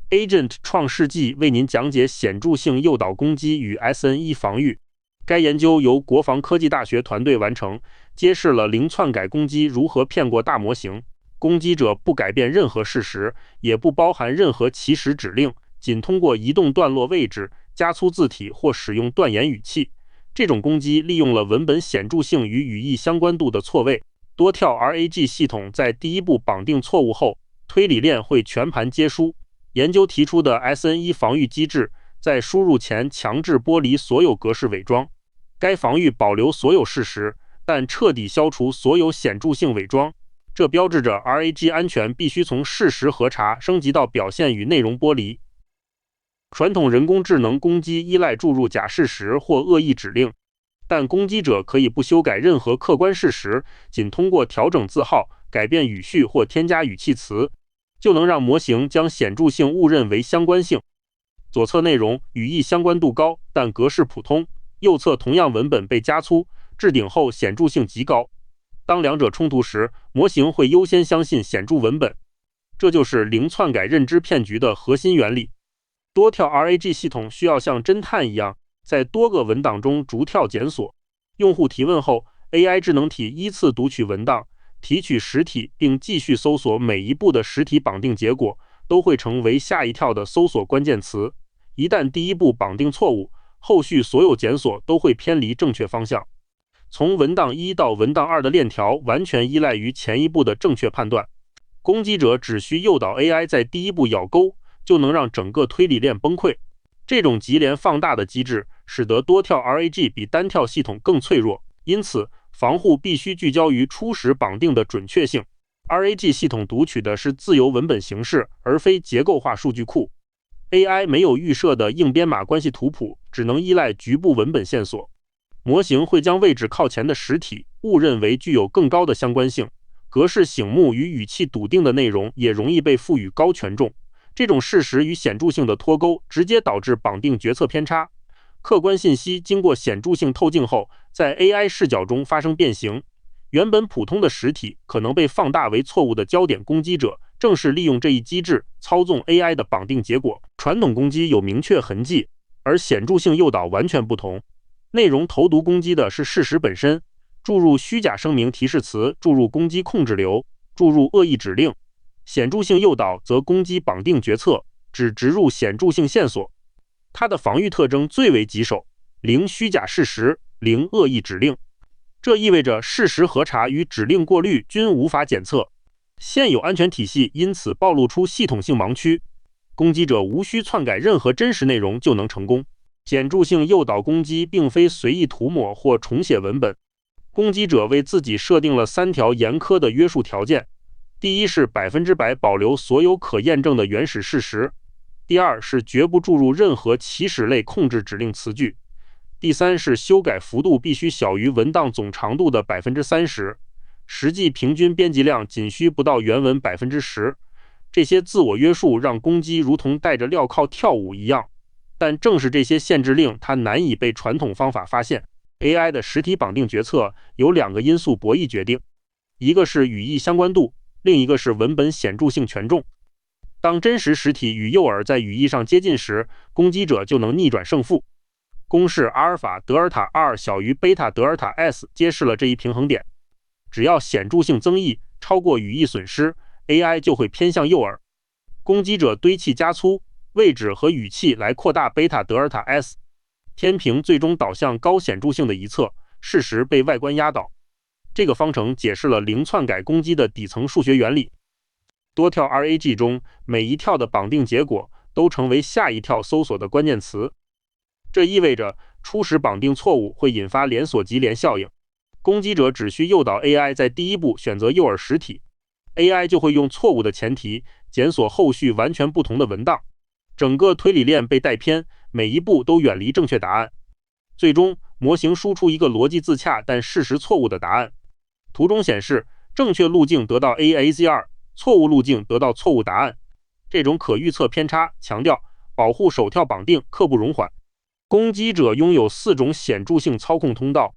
Agent 创世纪为您讲解显著性诱导攻击与 SNE 防御。该研究由国防科技大学团队完成，揭示了零篡改攻击如何骗过大模型。攻击者不改变任何事实，也不包含任何起始指令，仅通过移动段落位置、加粗字体或使用断言语气。这种攻击利用了文本显著性与语义相关度的错位。多跳 RAG 系统在第一步绑定错误后，推理链会全盘皆输。研究提出的 SNE 防御机制在输入前强制剥离所有格式伪装。该防御保留所有事实，但彻底消除所有显著性伪装。这标志着 RAG 安全必须从事实核查升级到表现与内容剥离。传统人工智能攻击依赖注入假事实或恶意指令，但攻击者可以不修改任何客观事实，仅通过调整字号、改变语序或添加语气词，就能让模型将显著性误认为相关性。左侧内容语义相关度高，但格式普通；右侧同样文本被加粗、置顶后显著性极高。当两者冲突时，模型会优先相信显著文本。这就是零篡改认知骗局的核心原理。多跳 RAG 系统需要像侦探一样，在多个文档中逐跳检索。用户提问后， AI 智能体依次读取文档，提取实体，并继续搜索每一步的实体绑定结果，都会成为下一跳的搜索关键词。一旦第一步绑定错误，后续所有检索都会偏离正确方向。从文档1到文档2的链条完全依赖于前一步的正确判断。攻击者只需诱导 AI 在第一步咬钩，就能让整个推理链崩溃。这种级联放大的机制使得多跳 RAG 比单跳系统更脆弱，因此防护必须聚焦于初始绑定的准确性。RAG 系统读取的是自由文本形式，而非结构化数据库。AI 没有预设的硬编码关系图谱，只能依赖局部文本线索。模型会将位置靠前的实体误认为具有更高的相关性，格式醒目与语气笃定的内容也容易被赋予高权重。这种事实与显著性的脱钩直接导致绑定决策偏差。客观信息经过显著性透镜后，在 AI 视角中发生变形，原本普通的实体可能被放大为错误的焦点。攻击者正是利用这一机制操纵 AI 的绑定结果。传统攻击有明确痕迹，而显著性诱导完全不同。内容投毒攻击的是事实本身，注入虚假声明提示词，注入攻击控制流，注入恶意指令。显著性诱导则攻击绑定决策，只植入显著性线索。它的防御特征最为棘手：零虚假事实，零恶意指令。这意味着事实核查与指令过滤均无法检测，现有安全体系因此暴露出系统性盲区。攻击者无需篡改任何真实内容就能成功。显著性诱导攻击并非随意涂抹或重写文本。攻击者为自己设定了3条严苛的约束条件：第一是100%保留所有可验证的原始事实；第二是绝不注入任何起始类控制指令词句；第三是修改幅度必须小于文档总长度的30%，实际平均编辑量仅需不到原文10%。这些自我约束让攻击如同戴着镣铐跳舞一样。但正是这些限制令它难以被传统方法发现。AI 的实体绑定决策由2个因素博弈决定，一个是语义相关度，另一个是文本显著性权重。当真实实体与诱饵在语义上接近时，攻击者就能逆转胜负。公式阿尔法德尔塔 R 小于贝塔德尔塔 S 揭示了这一平衡点。只要显著性增益超过语义损失， AI 就会偏向诱饵。攻击者堆砌加粗位置和语气来扩大贝塔德尔塔 S， 天平最终导向高显著性的一侧，事实被外观压倒。这个方程解释了零篡改攻击的底层数学原理。多跳 RAG 中每一跳的绑定结果都成为下一跳搜索的关键词，这意味着初始绑定错误会引发连锁级联效应。攻击者只需诱导 AI 在第一步选择诱饵实体， AI 就会用错误的前提检索后续完全不同的文档。整个推理链被带偏，每一步都远离正确答案。最终，模型输出一个逻辑自洽但事实错误的答案。图中显示，正确路径得到 AAZR， 错误路径得到错误答案。这种可预测偏差强调保护首跳绑定，刻不容缓。攻击者拥有4种显著性操控通道：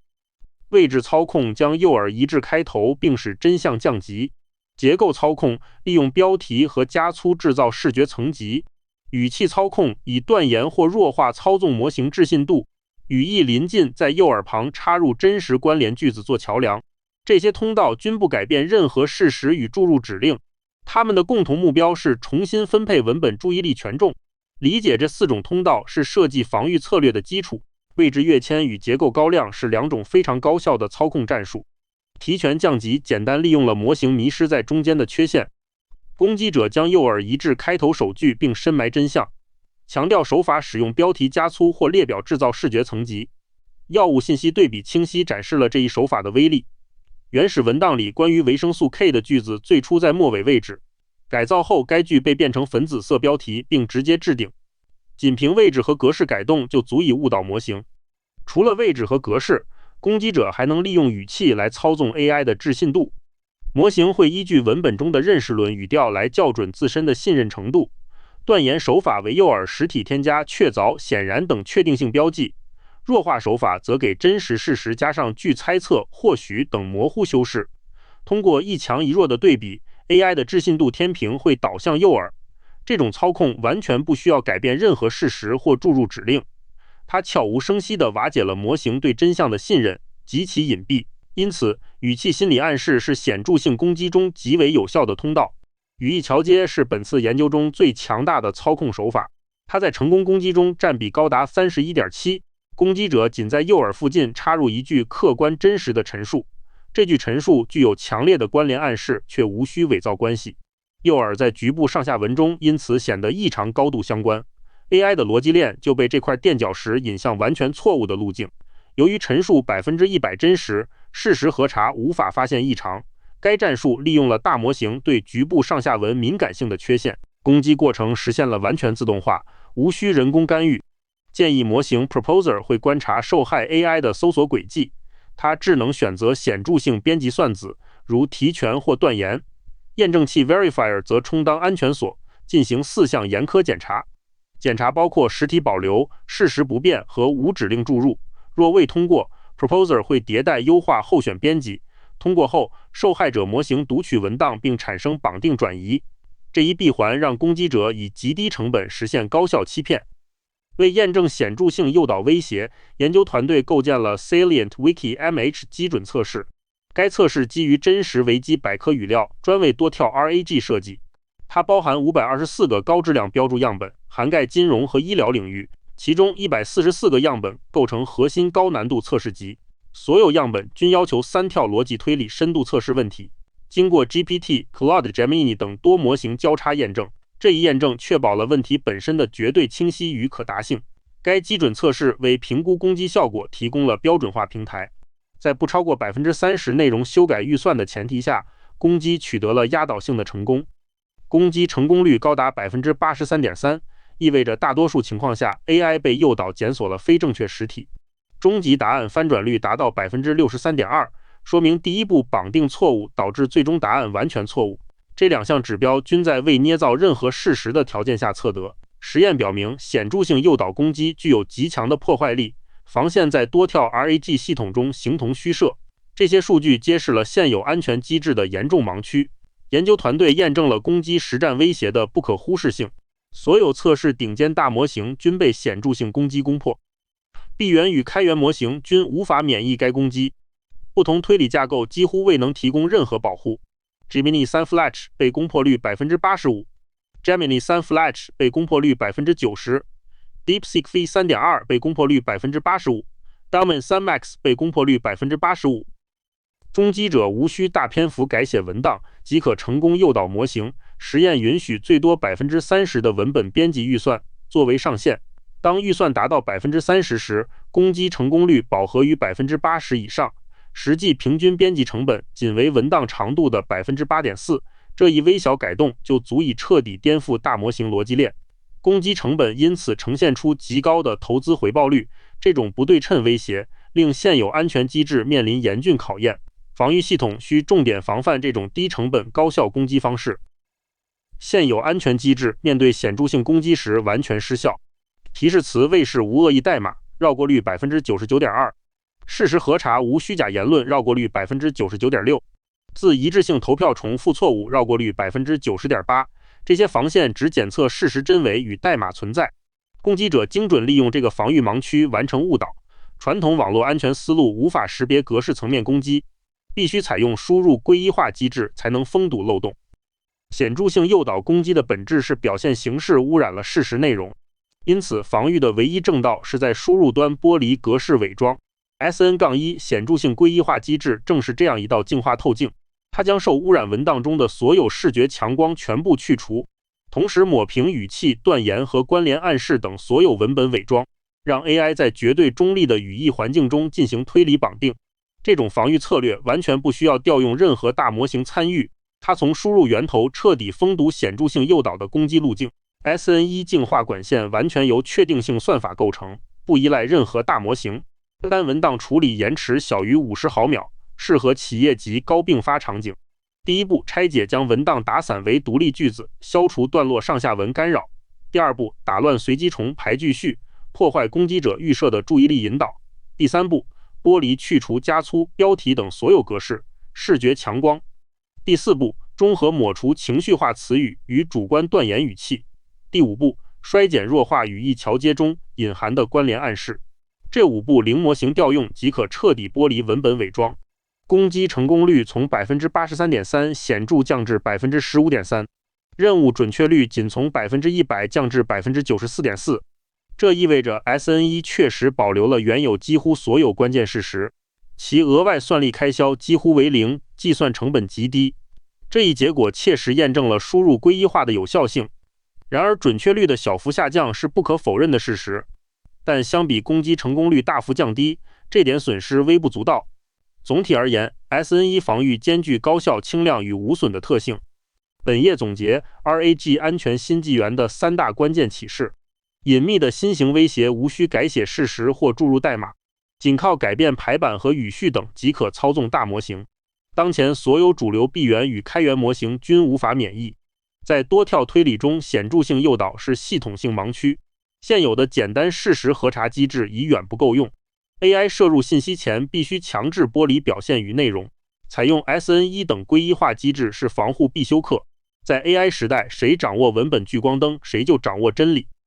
位置操控将诱饵移至开头并使真相降级；结构操控利用标题和加粗制造视觉层级；语气操控以断言或弱化操纵模型置信度，语义临近在诱饵旁插入真实关联句子做桥梁。这些通道均不改变任何事实与注入指令，它们的共同目标是重新分配文本注意力权重。理解这4种通道是设计防御策略的基础。位置跃迁与结构高亮是2种非常高效的操控战术。提权降级简单利用了模型迷失在中间的缺陷。攻击者将诱饵移至开头首句并深埋真相，强调手法使用标题加粗或列表制造视觉层级。药物信息对比清晰展示了这一手法的威力。原始文档里关于维生素 K 的句子最初在末尾位置，改造后该句被变成粉紫色标题并直接置顶。仅凭位置和格式改动就足以误导模型。除了位置和格式，攻击者还能利用语气来操纵 AI 的置信度。模型会依据文本中的认识论语调来校准自身的信任程度。断言手法为诱饵实体添加确凿、显然等确定性标记，弱化手法则给真实事实加上据猜测、或许等模糊修饰。通过一强一弱的对比， AI 的置信度天平会导向诱饵。这种操控完全不需要改变任何事实或注入指令，它悄无声息地瓦解了模型对真相的信任，极其隐蔽。因此，语气心理暗示是显著性攻击中极为有效的通道。语义桥接是本次研究中最强大的操控手法，它在成功攻击中占比高达 31.7%。攻击者仅在诱饵附近插入一句客观真实的陈述，这句陈述具有强烈的关联暗示，却无需伪造关系。诱饵在局部上下文中因此显得异常高度相关。AI 的逻辑链就被这块垫脚石引向完全错误的路径。由于陈述100%真实，事实核查无法发现异常。该战术利用了大模型对局部上下文敏感性的缺陷，攻击过程实现了完全自动化，无需人工干预。建议模型 Proposer 会观察受害 AI 的搜索轨迹，它智能选择显著性编辑算子，如提权或断言。验证器 Verifier 则充当安全锁，进行4项严苛检查。检查包括实体保留、事实不变和无指令注入。若未通过， Proposer 会迭代优化候选编辑。通过后，受害者模型读取文档并产生绑定转移。这一闭环让攻击者以极低成本实现高效欺骗。为验证显著性诱导威胁，研究团队构建了 Salient Wiki MH 基准测试。该测试基于真实维基百科语料，专为多跳 RAG 设计。它包含524个高质量标注样本，涵盖金融和医疗领域，其中144个样本构成核心高难度测试集。所有样本均要求3跳逻辑推理深度测试问题，经过 GPT、Claude、Gemini 等多模型交叉验证。这一验证确保了问题本身的绝对清晰与可答性。该基准测试为评估攻击效果提供了标准化平台。在不超过 30% 内容修改预算的前提下，攻击取得了压倒性的成功。攻击成功率高达 83.3%， 意味着大多数情况下 AI 被诱导检索了非正确实体。终极答案翻转率达到 63.2%， 说明第一步绑定错误导致最终答案完全错误。这2项指标均在未捏造任何事实的条件下测得。实验表明，显著性诱导攻击具有极强的破坏力，防线在多跳 RAG 系统中形同虚设。这些数据揭示了现有安全机制的严重盲区。研究团队验证了攻击实战威胁的不可忽视性。所有测试顶尖大模型均被显著性攻击攻破。闭源与开源模型均无法免疫该攻击。不同推理架构几乎未能提供任何保护。Gemini 3 Flash 被攻破率 85%， Gemini 3 Flash 被攻破率 90%， DeepSeek V3.2 被攻破率 85%， Daemon 3 Max 被攻破率 85%。 攻击者无需大篇幅改写文档即可成功诱导模型。实验允许最多 30% 的文本编辑预算作为上限。当预算达到 30% 时，攻击成功率饱和于 80% 以上。实际平均编辑成本仅为文档长度的 8.4%， 这一微小改动就足以彻底颠覆大模型逻辑链。攻击成本因此呈现出极高的投资回报率。这种不对称威胁令现有安全机制面临严峻考验。防御系统需重点防范这种低成本高效攻击方式。现有安全机制面对显著性攻击时完全失效。提示词未是无恶意代码，绕过率 99.2%。事实核查无虚假言论，绕过率 99.6%。自一致性投票重复错误，绕过率 90.8%。这些防线只检测事实真伪与代码存在。攻击者精准利用这个防御盲区完成误导。传统网络安全思路无法识别格式层面攻击，必须采用输入归一化机制才能封堵漏洞。显著性诱导攻击的本质是表现形式污染了事实内容，因此防御的唯一正道是在输入端剥离格式伪装。SN-1 显著性归一化机制正是这样一道净化透镜，它将受污染文档中的所有视觉强光全部去除，同时抹平语气、断言和关联暗示等所有文本伪装，让 AI 在绝对中立的语义环境中进行推理绑定。这种防御策略完全不需要调用任何大模型参与，它从输入源头彻底封堵显著性诱导的攻击路径。SN-1 净化管线完全由确定性算法构成，不依赖任何大模型。单文档处理延迟小于50毫秒，适合企业级高并发场景。第一步，拆解将文档打散为独立句子，消除段落上下文干扰。第二步，打乱随机重排句序，破坏攻击者预设的注意力引导。第三步，剥离去除加粗、标题等所有格式，视觉强光。第四步，中和抹除情绪化词语与主观断言语气。第五步，衰减弱化语义桥接中隐含的关联暗示。这5步零模型调用即可彻底剥离文本伪装，攻击成功率从 83.3% 显著降至 15.3%， 任务准确率仅从 100% 降至 94.4%。这意味着 SN-1 确实保留了原有几乎所有关键事实，其额外算力开销几乎为零，计算成本极低。这一结果切实验证了输入归一化的有效性。然而，准确率的小幅下降是不可否认的事实，但相比攻击成功率大幅降低，这点损失微不足道。总体而言 ，SN-1 防御兼具高效、轻量与无损的特性。本页总结 RAG 安全新纪元的3大关键启示：隐秘的新型威胁无需改写事实或注入代码，仅靠改变排版和语序等即可操纵大模型。当前所有主流闭源与开源模型均无法免疫。在多跳推理中，显著性诱导是系统性盲区。现有的简单事实核查机制已远不够用。AI 摄入信息前必须强制剥离表现与内容，采用 SN-1 等归一化机制是防护必修课。在 AI 时代，谁掌握文本聚光灯，谁就掌握真理。